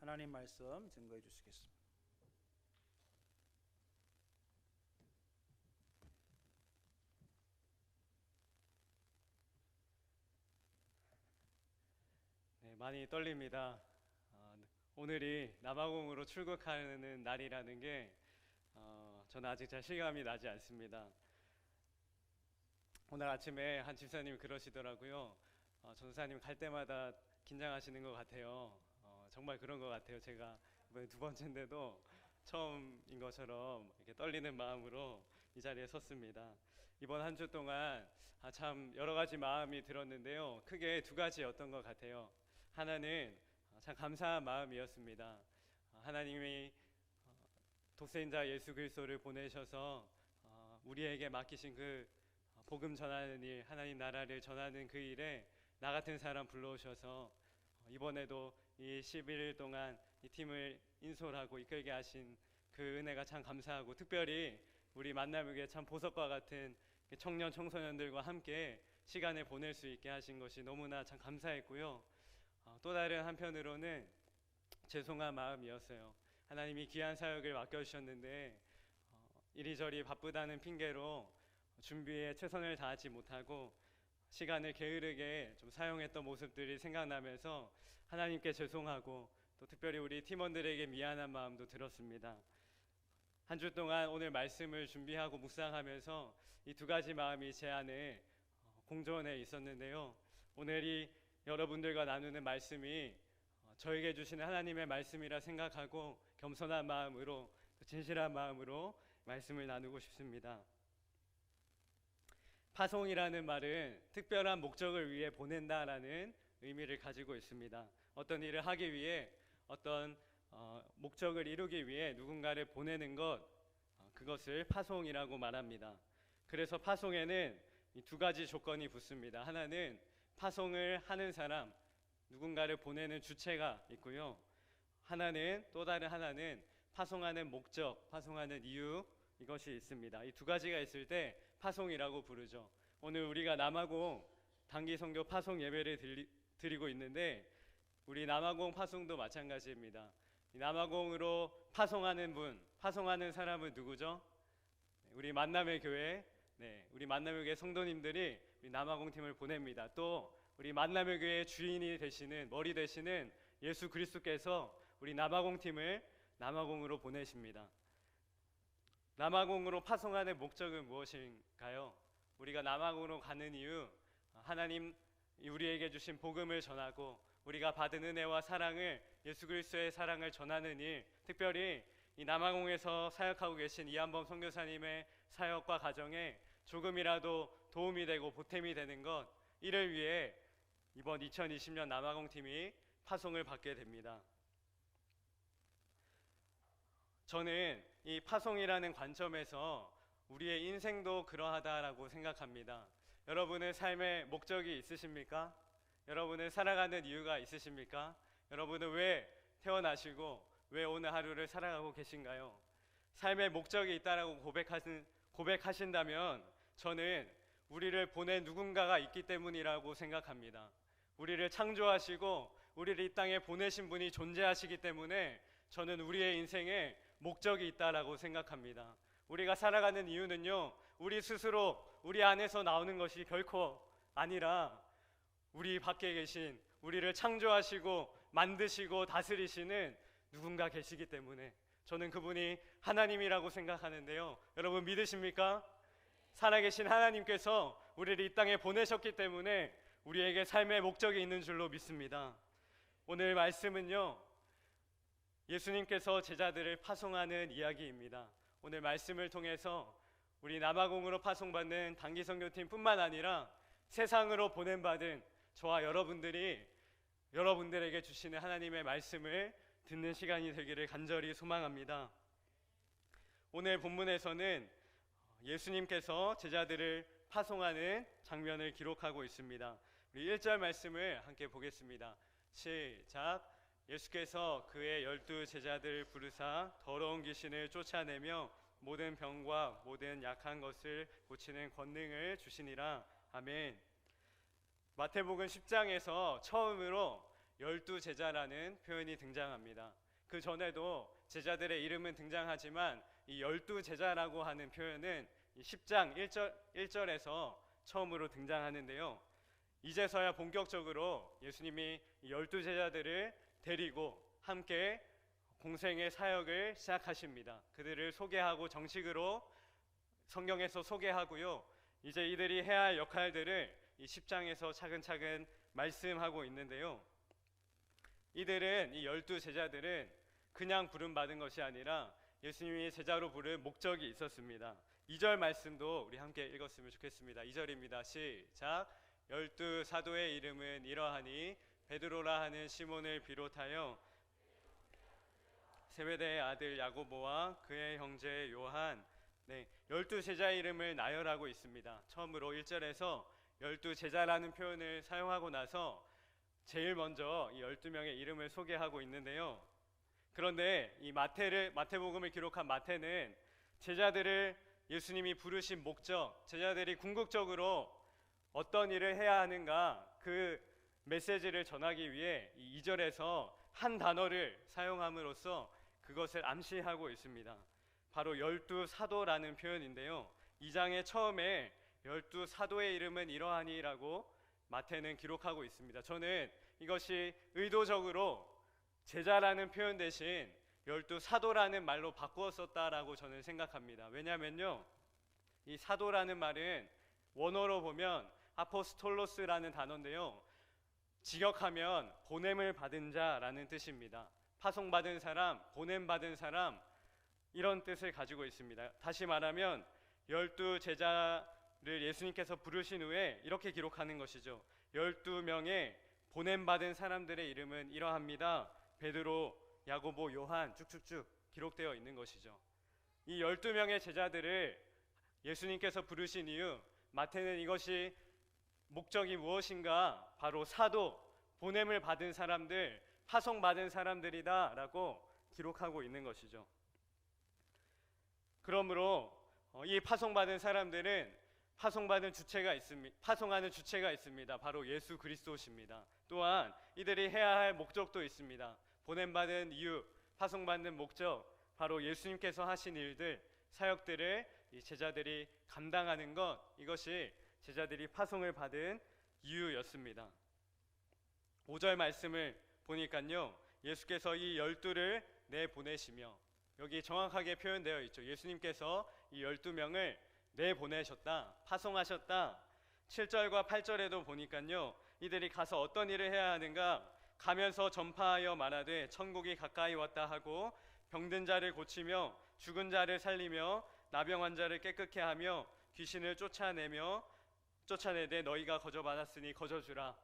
하나님 말씀 증거해 주시겠습니다. 네, 많이 떨립니다. 오늘이 남아공으로 출국하는 날이라는 게 저는 아직 잘 실감이 나지 않습니다. 오늘 아침에 한 집사님이 그러시더라고요. 전사님 갈 때마다 긴장하시는 것 같아요. 정말 그런 것 같아요. 제가 이번에 두 번째인데도 처음인 것처럼 이렇게 떨리는 마음으로 이 자리에 섰습니다. 이번 한 주 동안 참 여러 가지 마음이 들었는데요. 크게 두 가지였던 것 같아요. 하나는 참 감사한 마음이었습니다. 하나님이 독생자 예수 그리스도를 보내셔서 우리에게 맡기신 그 복음 전하는 일, 하나님 나라를 전하는 그 일에 나 같은 사람 불러오셔서 이번에도 이 11일 동안 이 팀을 인솔하고 이끌게 하신 그 은혜가 참 감사하고, 특별히 우리 만남교회 참 보석과 같은 청년 청소년들과 함께 시간을 보낼 수 있게 하신 것이 너무나 참 감사했고요. 또 다른 한편으로는 죄송한 마음이었어요. 하나님이 귀한 사역을 맡겨주셨는데 이리저리 바쁘다는 핑계로 준비에 최선을 다하지 못하고 시간을 게으르게 좀 사용했던 모습들이 생각나면서 하나님께 죄송하고, 또 특별히 우리 팀원들에게 미안한 마음도 들었습니다. 한 주 동안 오늘 말씀을 준비하고 묵상하면서 이 두 가지 마음이 제 안에 공존해 있었는데요. 오늘이 여러분들과 나누는 말씀이 저에게 주시는 하나님의 말씀이라 생각하고 겸손한 마음으로, 진실한 마음으로 말씀을 나누고 싶습니다. 파송이라는 말은 특별한 목적을 위해 보낸다라는 의미를 가지고 있습니다. 어떤 일을 하기 위해, 어떤 목적을 이루기 위해 누군가를 보내는 것, 그것을 파송이라고 말합니다. 그래서 파송에는 이 두 가지 조건이 붙습니다. 하나는 파송을 하는 사람, 누군가를 보내는 주체가 있고요. 또 다른 하나는 파송하는 목적, 파송하는 이유, 이것이 있습니다. 이 두 가지가 있을 때 파송이라고 부르죠. 오늘 우리가 남아공 단기 선교 파송 예배를 드리고 있는데, 우리 남아공 파송도 마찬가지입니다. 남아공으로 파송하는 분, 파송하는 사람은 누구죠? 우리 만남의 교회, 우리 만남의 교회 성도님들이 우리 남아공 팀을 보냅니다. 또 우리 만남의 교회의 주인이 되시는, 머리 되시는 예수 그리스도께서 우리 남아공 팀을 남아공으로 보내십니다. 남아공으로 파송하는 목적은 무엇인가요? 우리가 남아공으로 가는 이유, 하나님 우리에게 주신 복음을 전하고 우리가 받은 은혜와 사랑을, 예수 그리스도의 사랑을 전하는 일, 특별히 이 남아공에서 사역하고 계신 이한범 선교사님의 사역과 가정에 조금이라도 도움이 되고 보탬이 되는 것, 이를 위해 이번 2020년 남아공 팀이 파송을 받게 됩니다. 저는 이 파송이라는 관점에서 우리의 인생도 그러하다라고 생각합니다. 여러분의 삶의 목적이 있으십니까? 여러분은 살아가는 이유가 있으십니까? 여러분은 왜 태어나시고 왜 오늘 하루를 살아가고 계신가요? 삶의 목적이 있다라고 고백하신다면 저는 우리를 보낸 누군가가 있기 때문이라고 생각합니다. 우리를 창조하시고 우리를 이 땅에 보내신 분이 존재하시기 때문에 저는 우리의 인생에 목적이 있다라고 생각합니다. 우리가 살아가는 이유는요, 우리 스스로 우리 안에서 나오는 것이 결코 아니라 우리 밖에 계신, 우리를 창조하시고 만드시고 다스리시는 누군가 계시기 때문에 저는 그분이 하나님이라고 생각하는데요. 여러분 믿으십니까? 살아계신 하나님께서 우리를 이 땅에 보내셨기 때문에 우리에게 삶의 목적이 있는 줄로 믿습니다. 오늘 말씀은요, 예수님께서 제자들을 파송하는 이야기입니다. 오늘 말씀을 통해서 우리 남아공으로 파송받는 단기 선교팀 뿐만 아니라 세상으로 보냄받은 저와 여러분들에게 주시는 하나님의 말씀을 듣는 시간이 되기를 간절히 소망합니다. 오늘 본문에서는 예수님께서 제자들을 파송하는 장면을 기록하고 있습니다. 우리 1절 말씀을 함께 보겠습니다. 시작. 예수께서 그의 12 제자들을 부르사 더러운 귀신을 쫓아내며 모든 병과 모든 약한 것을 고치는 권능을 주시니라. 아멘. 마태복음 10장에서 처음으로 열두 제자라는 표현이 등장합니다. 그 전에도 제자들의 이름은 등장하지만 이 열두 제자라고 하는 표현은 10장 1절에서 처음으로 등장하는데요. 이제서야 본격적으로 예수님이 열두 제자들을 데리고 함께 공생의 사역을 시작하십니다. 그들을 소개하고 정식으로 성경에서 소개하고요. 이제 이들이 해야 할 역할들을 이 10장에서 차근차근 말씀하고 있는데요. 이들은 이 열두 제자들은 그냥 부름받은 것이 아니라 예수님이 제자로 부를 목적이 있었습니다. 2절 말씀도 우리 함께 읽었으면 좋겠습니다. 2절입니다. 시작. 열두 사도의 이름은 이러하니 베드로라 하는 시몬을 비롯하여 세베대의 아들 야고보와 그의 형제 요한, 열두 제자의 이름을 나열하고 있습니다. 처음으로 1절에서 열두 제자라는 표현을 사용하고 나서 제일 먼저 이 12명의 이름을 소개하고 있는데요. 그런데 이 마태복음을 기록한 마태는 제자들을 예수님이 부르신 목적, 제자들이 궁극적으로 어떤 일을 해야 하는가, 그 메시지를 전하기 위해 이 2절에서 한 단어를 사용함으로써 그것을 암시하고 있습니다. 바로 열두 사도라는 표현인데요. 2장의 처음에 열두 사도의 이름은 이러하니라고 마태는 기록하고 있습니다. 저는 이것이 의도적으로 제자라는 표현 대신 열두 사도라는 말로 바꾸었었다라고 저는 생각합니다. 왜냐하면요, 이 사도라는 말은 원어로 보면 아포스톨로스라는 단어인데요, 직역하면 보냄을 받은 자라는 뜻입니다. 파송받은 사람, 보냄받은 사람, 이런 뜻을 가지고 있습니다. 다시 말하면 열두 제자를 예수님께서 부르신 후에 이렇게 기록하는 것이죠. 12명의 보냄받은 사람들의 이름은 이러합니다. 베드로, 야고보, 요한 쭉쭉쭉 기록되어 있는 것이죠. 이 12명의 제자들을 예수님께서 부르신 이유, 마태는 이것이 목적이 무엇인가, 바로 사도, 보냄을 받은 사람들, 파송받은 사람들이다 라고 기록하고 있는 것이죠. 그러므로 이 파송받은 사람들은 파송하는 주체가 있습니다. 바로 예수 그리스도십니다. 또한 이들이 해야 할 목적도 있습니다. 보냄받은 이유, 파송받는 목적, 바로 예수님께서 하신 일들, 사역들을 이 제자들이 감당하는 것, 이것이 제자들이 파송을 받은 이유였습니다. 5절 말씀을 보니까요, 예수께서 이 열두를 내보내시며, 여기 정확하게 표현되어 있죠. 예수님께서 이 12명을 내보내셨다, 파송하셨다. 7절과 8절에도 보니까요, 이들이 가서 어떤 일을 해야 하는가, 가면서 전파하여 말하되 천국이 가까이 왔다 하고 병든 자를 고치며 죽은 자를 살리며 나병 환자를 깨끗게 하며 귀신을 쫓아내되 너희가 거저받았으니 거저주라.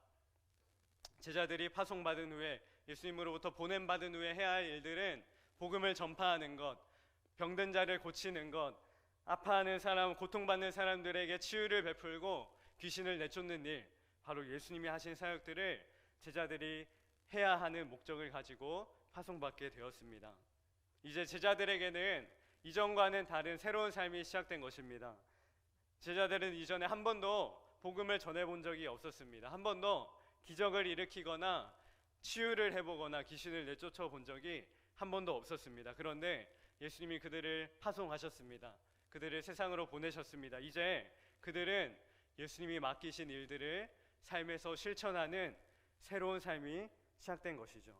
제자들이 파송받은 후에, 예수님으로부터 보냄받은 후에 해야 할 일들은 복음을 전파하는 것, 병든 자를 고치는 것, 아파하는 사람, 고통받는 사람들에게 치유를 베풀고 귀신을 내쫓는 일, 바로 예수님이 하신 사역들을 제자들이 해야 하는 목적을 가지고 파송받게 되었습니다. 이제 제자들에게는 이전과는 다른 새로운 삶이 시작된 것입니다. 제자들은 이전에 한 번도 복음을 전해본 적이 없었습니다. 한 번도 기적을 일으키거나 치유를 해보거나 귀신을 내쫓아 본 적이 한 번도 없었습니다. 그런데 예수님이 그들을 파송하셨습니다. 그들을 세상으로 보내셨습니다. 이제 그들은 예수님이 맡기신 일들을 삶에서 실천하는 새로운 삶이 시작된 것이죠.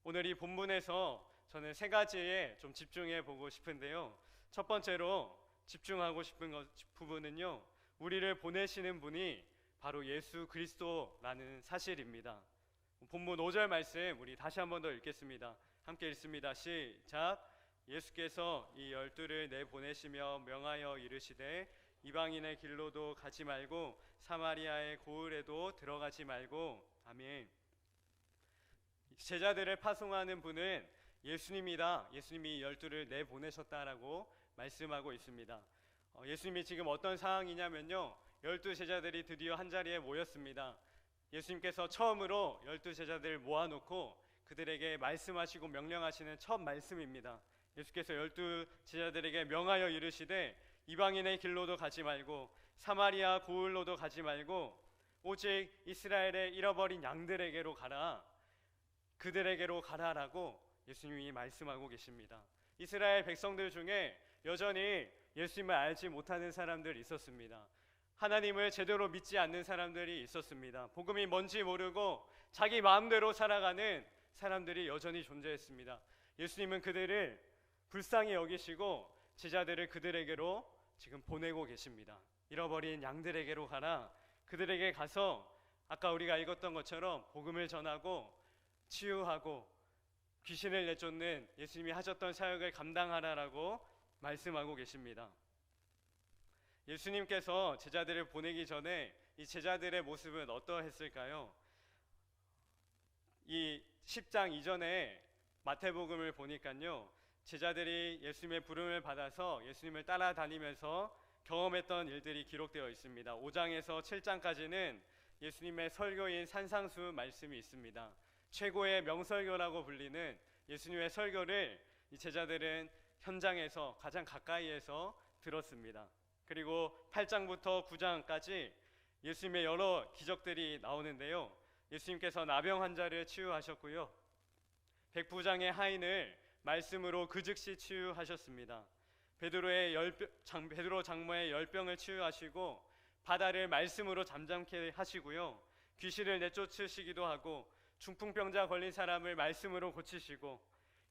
오늘 이 본문에서 저는 3가지에 좀 집중해 보고 싶은데요. 첫 번째로 집중하고 싶은 부분은요, 우리를 보내시는 분이 바로 예수 그리스도라는 사실입니다. 본문 5절 말씀 우리 다시 한 번 더 읽겠습니다. 함께 읽습니다. 시작. 예수께서 이 12를 내보내시며 명하여 이르시되 이방인의 길로도 가지 말고 사마리아의 고을에도 들어가지 말고. 아멘. 제자들을 파송하는 분은 예수님이다. 예수님이 12를 내보내셨다라고 말씀하고 있습니다. 예수님이 지금 어떤 상황이냐면요, 12 제자들이 드디어 한자리에 모였습니다. 예수님께서 처음으로 12 제자들을 모아놓고 그들에게 말씀하시고 명령하시는 첫 말씀입니다. 예수께서 12 제자들에게 명하여 이르시되 이방인의 길로도 가지 말고 사마리아 고을로도 가지 말고 오직 이스라엘의 잃어버린 양들에게로 가라, 그들에게로 가라라고 예수님이 말씀하고 계십니다. 이스라엘 백성들 중에 여전히 예수님을 알지 못하는 사람들이 있었습니다. 하나님을 제대로 믿지 않는 사람들이 있었습니다. 복음이 뭔지 모르고 자기 마음대로 살아가는 사람들이 여전히 존재했습니다. 예수님은 그들을 불쌍히 여기시고 제자들을 그들에게로 지금 보내고 계십니다. 잃어버린 양들에게로 가라. 그들에게 가서 아까 우리가 읽었던 것처럼 복음을 전하고 치유하고 귀신을 내쫓는 예수님이 하셨던 사역을 감당하라라고 말씀하고 계십니다. 예수님께서 제자들을 보내기 전에 이 제자들의 모습은 어떠했을까요? 이 10장 이전에 마태복음을 보니까요, 제자들이 예수님의 부름을 받아서 예수님을 따라다니면서 경험했던 일들이 기록되어 있습니다. 5장에서 7장까지는 예수님의 설교인 산상수 말씀이 있습니다. 최고의 명설교라고 불리는 예수님의 설교를 이 제자들은 현장에서 가장 가까이에서 들었습니다. 그리고 8장부터 9장까지 예수님의 여러 기적들이 나오는데요, 예수님께서 나병 환자를 치유하셨고요, 백부장의 하인을 말씀으로 그 즉시 치유하셨습니다. 베드로 장모의 열병을 치유하시고 바다를 말씀으로 잠잠케 하시고요, 귀신을 내쫓으시기도 하고 중풍병자 걸린 사람을 말씀으로 고치시고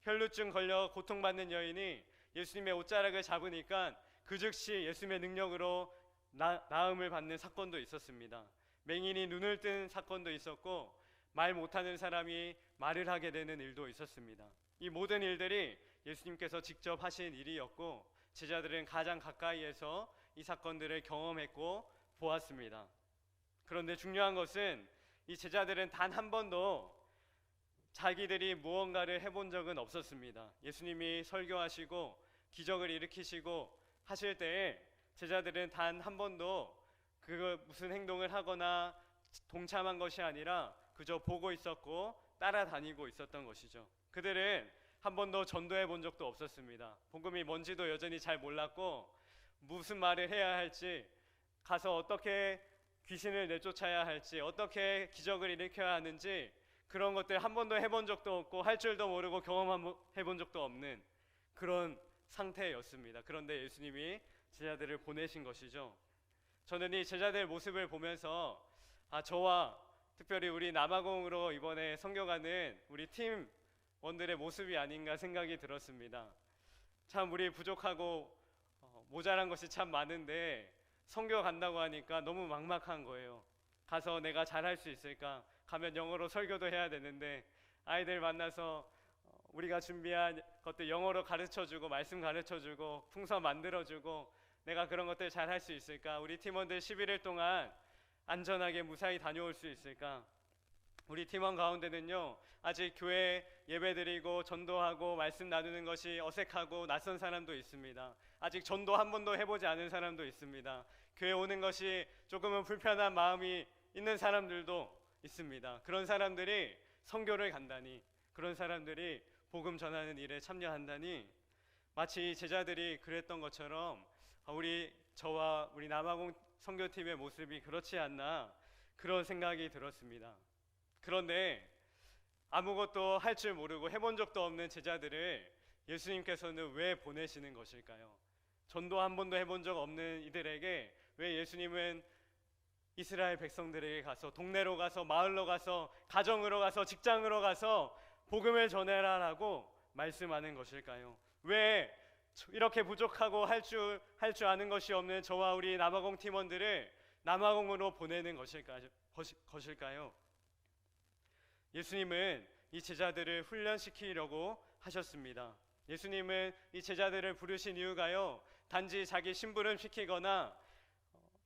혈루증 걸려 고통받는 여인이 예수님의 옷자락을 잡으니까 그 즉시 예수님의 능력으로 나음을 받는 사건도 있었습니다. 맹인이 눈을 뜬 사건도 있었고 말 못하는 사람이 말을 하게 되는 일도 있었습니다. 이 모든 일들이 예수님께서 직접 하신 일이었고 제자들은 가장 가까이에서 이 사건들을 경험했고 보았습니다. 그런데 중요한 것은 이 제자들은 단 한 번도 자기들이 무언가를 해본 적은 없었습니다. 예수님이 설교하시고 기적을 일으키시고 하실 때에 제자들은 단 한 번도 무슨 행동을 하거나 동참한 것이 아니라 그저 보고 있었고 따라다니고 있었던 것이죠. 그들은 한 번도 전도해 본 적도 없었습니다. 복음이 뭔지도 여전히 잘 몰랐고 무슨 말을 해야 할지, 가서 어떻게 귀신을 내쫓아야 할지, 어떻게 기적을 일으켜야 하는지 그런 것들 한 번도 해본 적도 없고 할 줄도 모르고 경험해본 적도 없는 그런 상태였습니다. 그런데 예수님이 제자들을 보내신 것이죠. 저는 이 제자들 모습을 보면서 저와 특별히 우리 남아공으로 이번에 선교가는 우리 팀원들의 모습이 아닌가 생각이 들었습니다. 참 우리 부족하고 모자란 것이 참 많은데 선교 간다고 하니까 너무 막막한 거예요. 가서 내가 잘할 수 있을까? 가면 영어로 설교도 해야 되는데 아이들 만나서 우리가 준비한 것들 영어로 가르쳐주고 말씀 가르쳐주고 풍서 만들어주고 내가 그런 것들 잘할 수 있을까? 우리 팀원들 11일 동안 안전하게 무사히 다녀올 수 있을까? 우리 팀원 가운데는요, 아직 교회 예배드리고 전도하고 말씀 나누는 것이 어색하고 낯선 사람도 있습니다. 아직 전도 한 번도 해보지 않은 사람도 있습니다. 교회 오는 것이 조금은 불편한 마음이 있는 사람들도 있습니다. 그런 사람들이 선교를 간다니, 그런 사람들이 복음 전하는 일에 참여한다니, 마치 제자들이 그랬던 것처럼 저와 우리 남아공 선교팀의 모습이 그렇지 않나 그런 생각이 들었습니다. 그런데 아무것도 할 줄 모르고 해본 적도 없는 제자들을 예수님께서는 왜 보내시는 것일까요? 전도 한 번도 해본 적 없는 이들에게 왜 예수님은 이스라엘 백성들에게 가서 동네로 가서 마을로 가서 가정으로 가서 직장으로 가서 복음을 전해라라고 말씀하는 것일까요? 왜 이렇게 부족하고 할 줄 아는 것이 없는 저와 우리 남아공 팀원들을 남아공으로 보내는 것일까요? 예수님은 이 제자들을 훈련시키려고 하셨습니다. 예수님은 이 제자들을 부르신 이유가요, 단지 자기 심부름 시키거나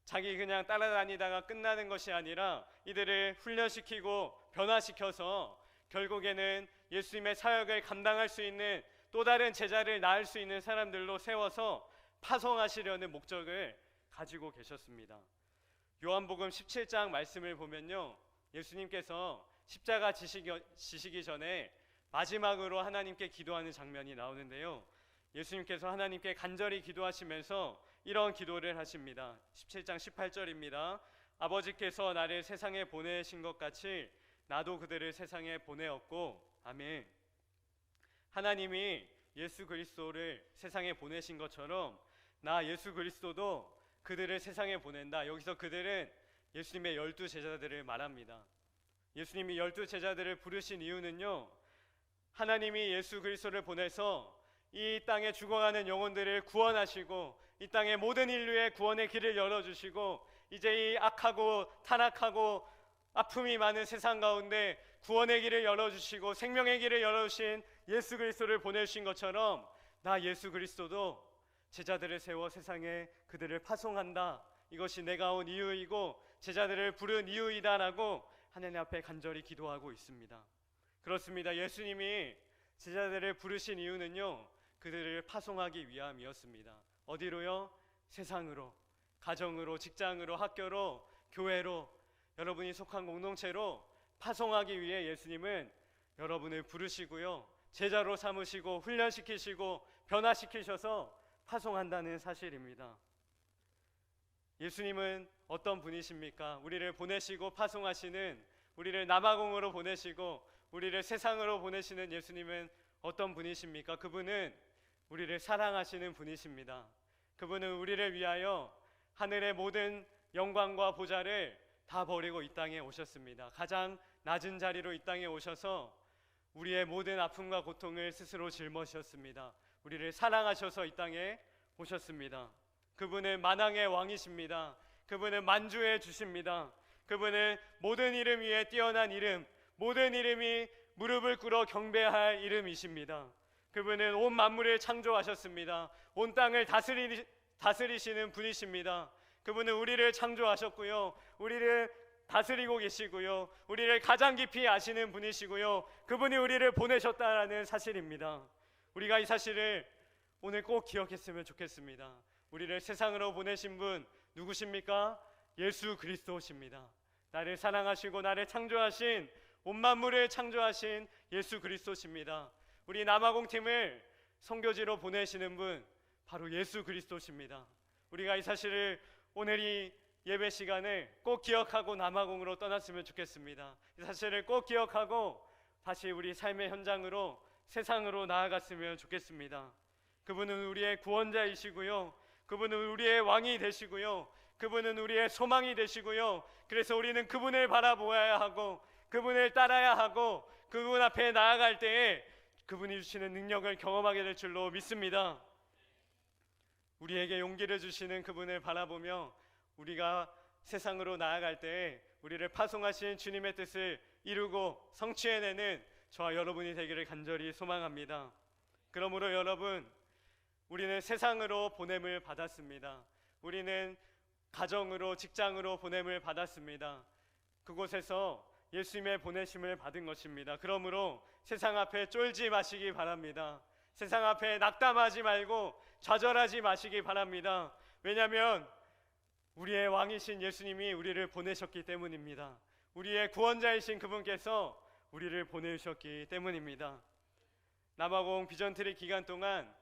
자기 그냥 따라다니다가 끝나는 것이 아니라 이들을 훈련시키고 변화시켜서 결국에는 예수님의 사역을 감당할 수 있는 또 다른 제자를 낳을 수 있는 사람들로 세워서 파송하시려는 목적을 가지고 계셨습니다. 요한복음 17장 말씀을 보면요, 예수님께서 십자가 지시기 전에 마지막으로 하나님께 기도하는 장면이 나오는데요, 예수님께서 하나님께 간절히 기도하시면서 이런 기도를 하십니다. 17장 18절입니다. 아버지께서 나를 세상에 보내신 것 같이 나도 그들을 세상에 보내었고, 아멘. 하나님이 예수 그리스도를 세상에 보내신 것처럼 나 예수 그리스도도 그들을 세상에 보낸다. 여기서 그들은 예수님의 12제자들을 말합니다. 예수님이 12제자들을 부르신 이유는요, 하나님이 예수 그리스도를 보내서 이 땅에 죽어가는 영혼들을 구원하시고 이 땅의 모든 인류의 구원의 길을 열어주시고 이제 이 악하고 타락하고 아픔이 많은 세상 가운데 구원의 길을 열어주시고 생명의 길을 열어주신 예수 그리스도를 보내주신 것처럼 나 예수 그리스도도 제자들을 세워 세상에 그들을 파송한다. 이것이 내가 온 이유이고 제자들을 부른 이유이다라고 하나님 앞에 간절히 기도하고 있습니다. 그렇습니다. 예수님이 제자들을 부르신 이유는요, 그들을 파송하기 위함이었습니다. 어디로요? 세상으로, 가정으로, 직장으로, 학교로, 교회로, 여러분이 속한 공동체로 파송하기 위해 예수님은 여러분을 부르시고요, 제자로 삼으시고 훈련시키시고 변화시키셔서 파송한다는 사실입니다. 예수님은 어떤 분이십니까? 우리를 보내시고 파송하시는, 우리를 남아공으로 보내시고 우리를 세상으로 보내시는 예수님은 어떤 분이십니까? 그분은 우리를 사랑하시는 분이십니다. 그분은 우리를 위하여 하늘의 모든 영광과 보좌를 다 버리고 이 땅에 오셨습니다. 가장 낮은 자리로 이 땅에 오셔서 우리의 모든 아픔과 고통을 스스로 짊어지셨습니다. 우리를 사랑하셔서 이 땅에 오셨습니다. 그분은 만왕의 왕이십니다. 그분은 만주의 주십니다. 그분은 모든 이름 위에 뛰어난 이름, 모든 이름이 무릎을 꿇어 경배할 이름이십니다. 그분은 온 만물을 창조하셨습니다. 온 땅을 다스리시는 분이십니다. 그분은 우리를 창조하셨고요, 우리를 다스리고 계시고요, 우리를 가장 깊이 아시는 분이시고요, 그분이 우리를 보내셨다라는 사실입니다. 우리가 이 사실을 오늘 꼭 기억했으면 좋겠습니다. 우리를 세상으로 보내신 분 누구십니까? 예수 그리스도십니다. 나를 사랑하시고 나를 창조하신, 온 만물을 창조하신 예수 그리스도십니다. 우리 남아공팀을 선교지로 보내시는 분 바로 예수 그리스도십니다. 우리가 이 사실을 오늘 이 예배 시간에 꼭 기억하고 남아공으로 떠났으면 좋겠습니다. 이 사실을 꼭 기억하고 다시 우리 삶의 현장으로, 세상으로 나아갔으면 좋겠습니다. 그분은 우리의 구원자이시고요, 그분은 우리의 왕이 되시고요, 그분은 우리의 소망이 되시고요, 그래서 우리는 그분을 바라보아야 하고 그분을 따라야 하고 그분 앞에 나아갈 때에 그분이 주시는 능력을 경험하게 될 줄로 믿습니다. 우리에게 용기를 주시는 그분을 바라보며 우리가 세상으로 나아갈 때에 우리를 파송하신 주님의 뜻을 이루고 성취해내는 저와 여러분이 되기를 간절히 소망합니다. 그러므로 여러분, 우리는 세상으로 보냄을 받았습니다. 우리는 가정으로, 직장으로 보냄을 받았습니다. 그곳에서 예수님의 보내심을 받은 것입니다. 그러므로 세상 앞에 쫄지 마시기 바랍니다. 세상 앞에 낙담하지 말고 좌절하지 마시기 바랍니다. 왜냐하면 우리의 왕이신 예수님이 우리를 보내셨기 때문입니다. 우리의 구원자이신 그분께서 우리를 보내주셨기 때문입니다. 남아공 비전트리 기간 동안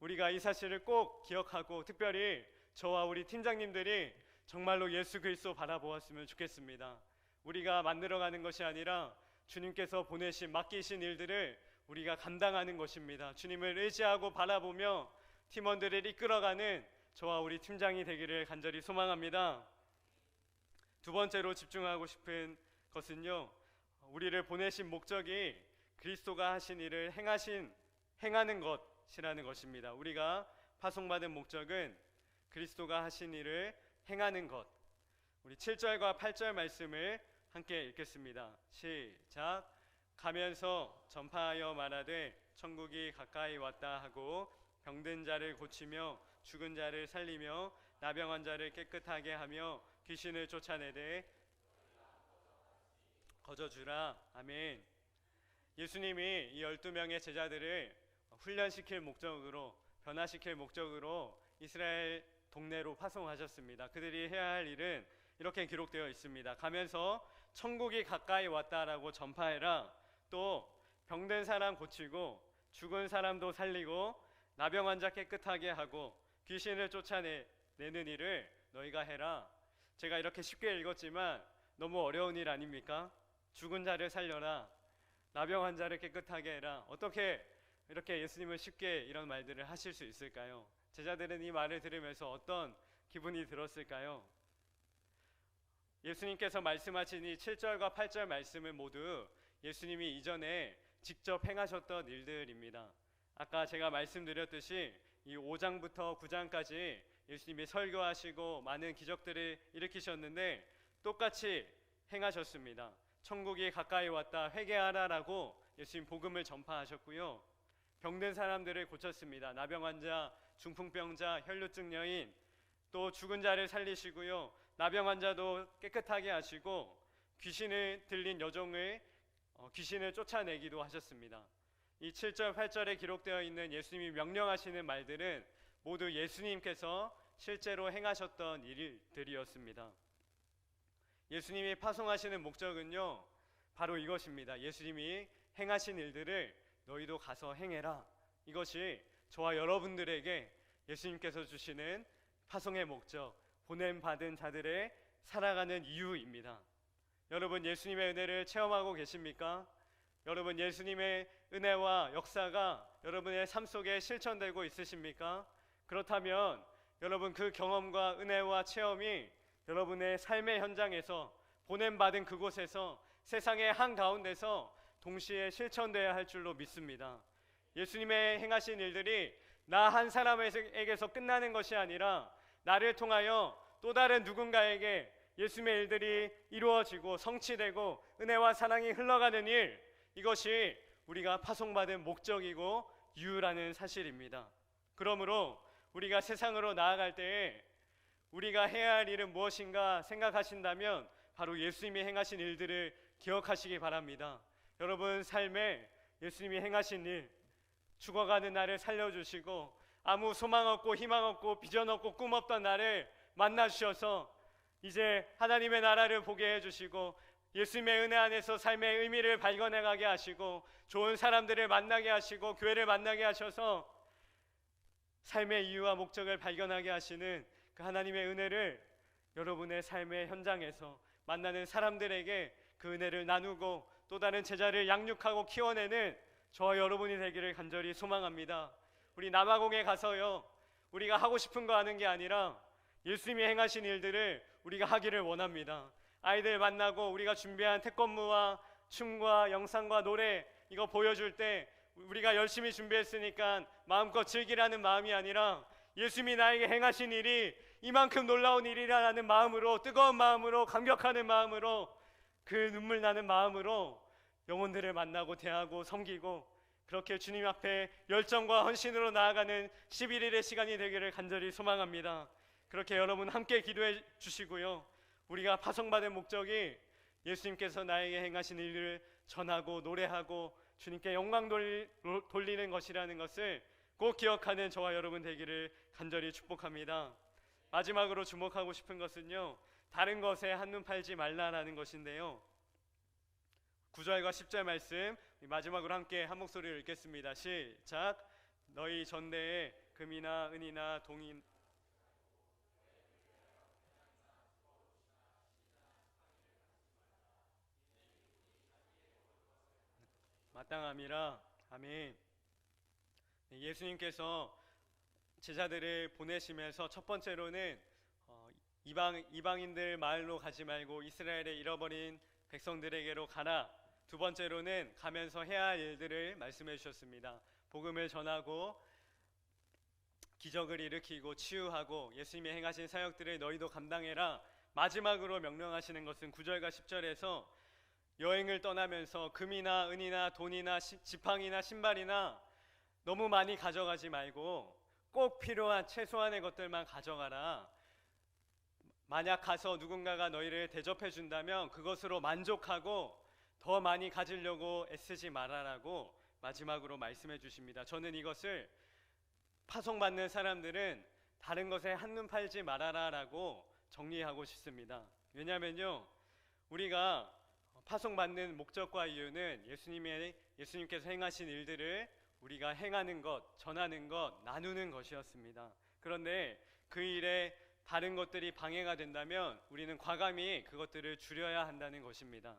우리가 이 사실을 꼭 기억하고, 특별히 저와 우리 팀장님들이 정말로 예수 그리스도 바라보았으면 좋겠습니다. 우리가 만들어가는 것이 아니라 주님께서 보내신, 맡기신 일들을 우리가 감당하는 것입니다. 주님을 의지하고 바라보며 팀원들을 이끌어가는 저와 우리 팀장이 되기를 간절히 소망합니다. 두 번째로 집중하고 싶은 것은요, 우리를 보내신 목적이 그리스도가 하신 일을 행하는 것이라는 것입니다. 우리가 파송받은 목적은 그리스도가 하신 일을 행하는 것. 우리 7절과 8절 말씀을 함께 읽겠습니다. 시작. 가면서 전파하여 말하되 천국이 가까이 왔다 하고 병든 자를 고치며 죽은 자를 살리며 나병한 자를 깨끗하게 하며 귀신을 쫓아내되 거저주라. 아멘. 예수님이 이 12명의 제자들을 훈련시킬 목적으로, 변화시킬 목적으로 이스라엘 동네로 파송하셨습니다. 그들이 해야 할 일은 이렇게 기록되어 있습니다. 가면서 천국이 가까이 왔다라고 전파해라. 또 병든 사람 고치고 죽은 사람도 살리고 나병 환자 깨끗하게 하고 귀신을 쫓아내는 일을 너희가 해라. 제가 이렇게 쉽게 읽었지만 너무 어려운 일 아닙니까? 죽은 자를 살려라, 나병 환자를 깨끗하게 해라. 어떻게 이렇게 예수님은 쉽게 이런 말들을 하실 수 있을까요? 제자들은 이 말을 들으면서 어떤 기분이 들었을까요? 예수님께서 말씀하신 이 7절과 8절 말씀은 모두 예수님이 이전에 직접 행하셨던 일들입니다. 아까 제가 말씀드렸듯이 이 5장부터 9장까지 예수님이 설교하시고 많은 기적들을 일으키셨는데 똑같이 행하셨습니다. 천국이 가까이 왔다, 회개하라라고 예수님 복음을 전파하셨고요. 병든 사람들을 고쳤습니다. 나병 환자, 중풍병자, 혈루증 여인, 또 죽은 자를 살리시고요. 나병 환자도 깨끗하게 하시고 귀신을 들린 여종을 귀신을 쫓아내기도 하셨습니다. 이 7절, 8절에 기록되어 있는 예수님이 명령하시는 말들은 모두 예수님께서 실제로 행하셨던 일들이었습니다. 예수님이 파송하시는 목적은요, 바로 이것입니다. 예수님이 행하신 일들을 너희도 가서 행해라. 이것이 저와 여러분들에게 예수님께서 주시는 파송의 목적, 보냄받은 자들의 살아가는 이유입니다. 여러분, 예수님의 은혜를 체험하고 계십니까? 여러분, 예수님의 은혜와 역사가 여러분의 삶 속에 실천되고 있으십니까? 그렇다면 여러분, 그 경험과 은혜와 체험이 여러분의 삶의 현장에서, 보냄받은 그곳에서, 세상의 한가운데서 동시에 실천되어야 할 줄로 믿습니다. 예수님의 행하신 일들이 나 한 사람에게서 끝나는 것이 아니라 나를 통하여 또 다른 누군가에게 예수님의 일들이 이루어지고 성취되고 은혜와 사랑이 흘러가는 일, 이것이 우리가 파송받은 목적이고 이유라는 사실입니다. 그러므로 우리가 세상으로 나아갈 때에 우리가 해야 할 일은 무엇인가 생각하신다면 바로 예수님이 행하신 일들을 기억하시기 바랍니다. 여러분 삶에 예수님이 행하신 일, 죽어가는 나를 살려주시고 아무 소망 없고 희망 없고 비전 없고 꿈 없던 나를 만나주셔서 이제 하나님의 나라를 보게 해주시고 예수님의 은혜 안에서 삶의 의미를 발견해가게 하시고 좋은 사람들을 만나게 하시고 교회를 만나게 하셔서 삶의 이유와 목적을 발견하게 하시는 그 하나님의 은혜를 여러분의 삶의 현장에서 만나는 사람들에게 그 은혜를 나누고 또 다른 제자를 양육하고 키워내는 저와 여러분이 되기를 간절히 소망합니다. 우리 남아공에 가서요, 우리가 하고 싶은 거 하는 게 아니라 예수님이 행하신 일들을 우리가 하기를 원합니다. 아이들 만나고 우리가 준비한 태권무와 춤과 영상과 노래 이거 보여줄 때 우리가 열심히 준비했으니까 마음껏 즐기라는 마음이 아니라 예수님이 나에게 행하신 일이 이만큼 놀라운 일이라는 마음으로, 뜨거운 마음으로, 감격하는 마음으로, 그 눈물 나는 마음으로 영혼들을 만나고 대하고 섬기고 그렇게 주님 앞에 열정과 헌신으로 나아가는 11일의 시간이 되기를 간절히 소망합니다. 그렇게 여러분 함께 기도해 주시고요, 우리가 파송받은 목적이 예수님께서 나에게 행하신 일을 전하고 노래하고 주님께 영광 돌리는 것이라는 것을 꼭 기억하는 저와 여러분 되기를 간절히 축복합니다. 마지막으로 주목하고 싶은 것은요, 다른 것에 한눈 팔지 말라라는 것인데요, 9절과 10절 말씀 마지막으로 함께 한 목소리로 읽겠습니다. 시작. 너희 전대에 금이나 은이나 동인 마땅함이라. 아멘. 예수님께서 제자들을 보내시면서 첫 번째로는 이방인들 마을로 가지 말고 이스라엘의 잃어버린 백성들에게로 가라. 두 번째로는 가면서 해야 할 일들을 말씀해 주셨습니다. 복음을 전하고 기적을 일으키고 치유하고 예수님이 행하신 사역들을 너희도 감당해라. 마지막으로 명령하시는 것은 9절과 10절에서 여행을 떠나면서 금이나 은이나 돈이나 지팡이나 신발이나 너무 많이 가져가지 말고 꼭 필요한 최소한의 것들만 가져가라. 만약 가서 누군가가 너희를 대접해 준다면 그것으로 만족하고 더 많이 가지려고 애쓰지 말아라고 마지막으로 말씀해 주십니다. 저는 이것을 파송받는 사람들은 다른 것에 한눈 팔지 말아라라고 정리하고 싶습니다. 왜냐하면요, 우리가 파송받는 목적과 이유는 예수님께서 행하신 일들을 우리가 행하는 것, 전하는 것, 나누는 것이었습니다. 그런데 그 일에 다른 것들이 방해가 된다면 우리는 과감히 그것들을 줄여야 한다는 것입니다.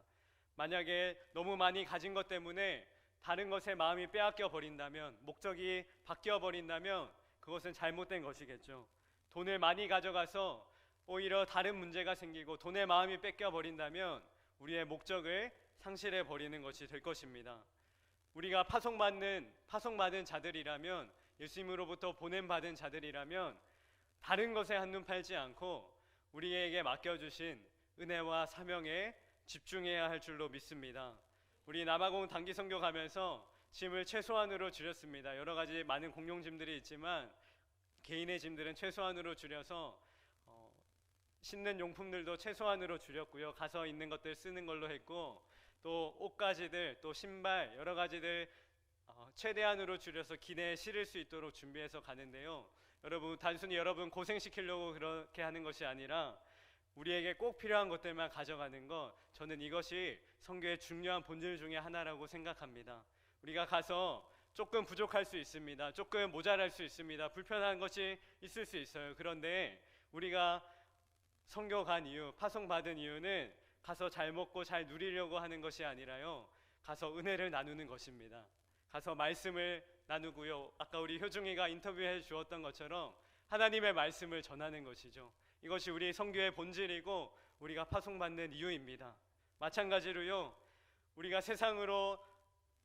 만약에 너무 많이 가진 것 때문에 다른 것에 마음이 빼앗겨 버린다면, 목적이 바뀌어 버린다면 그것은 잘못된 것이겠죠. 돈을 많이 가져가서 오히려 다른 문제가 생기고 돈에 마음이 뺏겨 버린다면 우리의 목적을 상실해 버리는 것이 될 것입니다. 우리가 파송받은 자들이라면, 예수님으로부터 보냄받은 자들이라면 다른 것에 한눈 팔지 않고 우리에게 맡겨주신 은혜와 사명에 집중해야 할 줄로 믿습니다. 우리 남아공 단기 선교 가면서 짐을 최소한으로 줄였습니다. 여러 가지 많은 공용 짐들이 있지만 개인의 짐들은 최소한으로 줄여서 싣는 용품들도 최소한으로 줄였고요. 가서 있는 것들 쓰는 걸로 했고, 또 옷가지들, 또 신발, 여러 가지들 최대한으로 줄여서 기내에 실을 수 있도록 준비해서 가는데요. 여러분, 단순히 여러분 고생시키려고 그렇게 하는 것이 아니라 우리에게 꼭 필요한 것들만 가져가는 것, 저는 이것이 선교의 중요한 본질 중에 하나라고 생각합니다. 우리가 가서 조금 부족할 수 있습니다. 조금 모자랄 수 있습니다. 불편한 것이 있을 수 있어요. 그런데 우리가 선교 간 이유, 파송받은 이유는 가서 잘 먹고 잘 누리려고 하는 것이 아니라요, 가서 은혜를 나누는 것입니다. 가서 말씀을 나누고요, 아까 우리 효중이가 인터뷰해 주었던 것처럼 하나님의 말씀을 전하는 것이죠. 이것이 우리 선교의 본질이고 우리가 파송받는 이유입니다. 마찬가지로요, 우리가 세상으로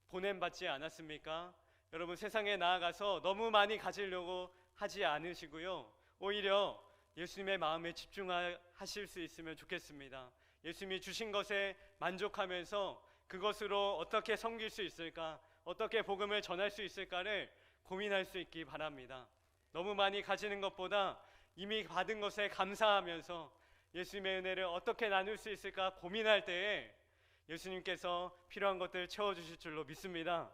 보냄받지 않았습니까? 여러분, 세상에 나아가서 너무 많이 가지려고 하지 않으시고요, 오히려 예수님의 마음에 집중하실 수 있으면 좋겠습니다. 예수님이 주신 것에 만족하면서 그것으로 어떻게 섬길 수 있을까, 어떻게 복음을 전할 수 있을까를 고민할 수 있기 바랍니다. 너무 많이 가지는 것보다 이미 받은 것에 감사하면서 예수님의 은혜를 어떻게 나눌 수 있을까 고민할 때에 예수님께서 필요한 것들을 채워주실 줄로 믿습니다.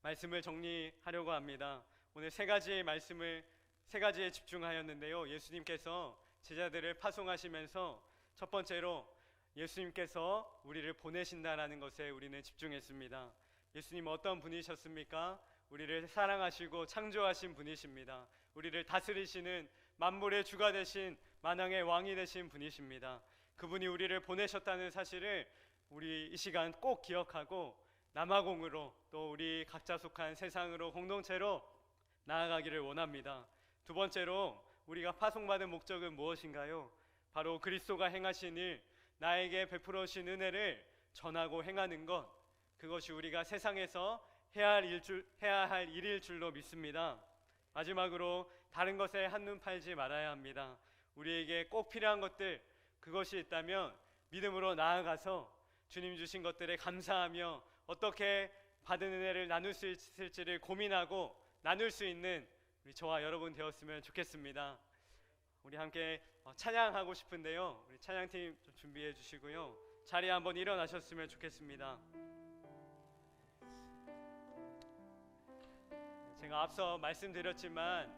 말씀을 정리하려고 합니다. 오늘 세 가지에 집중하였는데요, 예수님께서 제자들을 파송하시면서 첫 번째로 예수님께서 우리를 보내신다라는 것에 우리는 집중했습니다. 예수님 어떤 분이셨습니까? 우리를 사랑하시고 창조하신 분이십니다. 우리를 다스리시는 만물의 주가 되신 만왕의 왕이 되신 분이십니다. 그분이 우리를 보내셨다는 사실을 우리 이 시간 꼭 기억하고 남아공으로, 또 우리 각자 속한 세상으로, 공동체로 나아가기를 원합니다. 두 번째로 우리가 파송받은 목적은 무엇인가요? 바로 그리스도가 행하신 일, 나에게 베풀어 주신 은혜를 전하고 행하는 것, 그것이 우리가 세상에서 해야 할 일일 줄로 믿습니다. 마지막으로 다른 것에 한눈 팔지 말아야 합니다. 우리에게 꼭 필요한 것들, 그것이 있다면 믿음으로 나아가서 주님 주신 것들에 감사하며 어떻게 받은 은혜를 나눌 수 있을지를 고민하고 나눌 수 있는 우리 저와 여러분 되었으면 좋겠습니다. 우리 함께 찬양하고 싶은데요, 우리 찬양팀 좀 준비해 주시고요, 자리에 한번 일어나셨으면 좋겠습니다. 제가 앞서 말씀드렸지만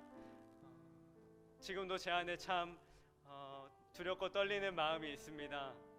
지금도 제 안에 참 두렵고 떨리는 마음이 있습니다.